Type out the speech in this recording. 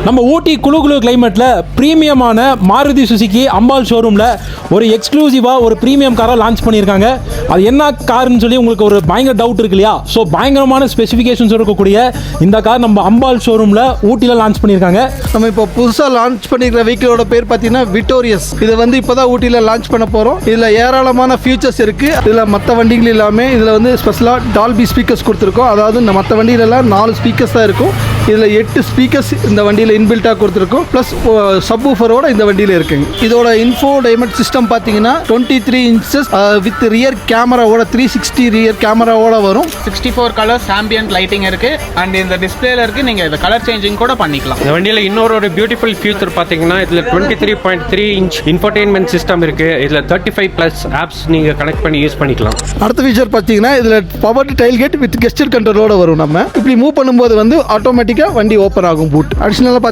நம்ம ஊட்டி குளு குளு கிளைமேட்டில் ப்ரீமியமான மாருதி சுசுகி அம்பாள் ஷோரூமில் ஒரு எக்ஸ்க்ளூசிவாக ஒரு ப்ரீமியம் காரை லான்ச் பண்ணியிருக்காங்க. அது என்ன கார்னு சொல்லி உங்களுக்கு ஒரு பயங்கர டவுட் இருக்கு இல்லையா? ஸோ பயங்கரமான ஸ்பெசிஃபிகேஷன்ஸ் இருக்கக்கூடிய இந்த கார் நம்ம அம்பாள் ஷோரூமில் ஊட்டியில் லான்ச் பண்ணியிருக்காங்க. நம்ம இப்போ புதுசாக லான்ச் பண்ணிக்கிற வெஹிக்கிளோட பேர் பார்த்தீங்கன்னா விக்டோரியஸ். இது வந்து இப்போ தான் ஊட்டியில் லான்ச் பண்ண போகிறோம். இதில் ஏராளமான ஃபியூச்சர்ஸ் இருக்குது. இதில் மற்ற வண்டிகள் இல்லாமல் இதில் வந்து ஸ்பெஷலாக டால்பி ஸ்பீக்கர்ஸ் கொடுத்துருக்கோம். அதாவது இந்த மற்ற வண்டியிலலாம் 4 ஸ்பீக்கர்ஸ் தான் இருக்கும். இதில் 8 ஸ்பீக்கர்ஸ் இந்த வண்டியில் இன்பில்ட்டாக கொடுத்துருக்கோம். ப்ளஸ் சப்வூஃபரோட இந்த வண்டியில் இருக்குங்க. இதோட இன்ஃபோடைன்மெண்ட் சிஸ்டம் பார்த்தீங்கன்னா 23 இன்ச்சஸ் வித் ரியர் கேமராவோட 360 ரியர் கேமராவோட வரும். 64 கலர்ஸ் ஆம்பியன்ட் லைட்டிங் இருக்கு அண்ட் இந்த டிஸ்பிளேல இருக்கு. நீங்க இத கலர் சேஞ்சிங் கூட பண்ணிக்கலாம். இந்த வண்டியில் இன்னொரு பியூட்டிஃபுல் ஃபியூச்சர் பார்த்தீங்கன்னா இதில் 23.3 இன்ச் இன்ஃபோடெயின்மெண்ட் சிஸ்டம் இருக்கு. இதில் 35+ ஆப்ஸ் நீங்கள் கனெக்ட் பண்ணி யூஸ் பண்ணிக்கலாம். அடுத்த ஃபீச்சர் பார்த்தீங்கன்னா இதில் power tailgate with gesture கண்ட்ரோலோட வரும். நம்ம இப்படி மூவ் பண்ணும்போது வந்து ஆட்டோமேட்டிக்காக வண்டி ஓப்பன் ஆகும் பூட். அடிஷனலாக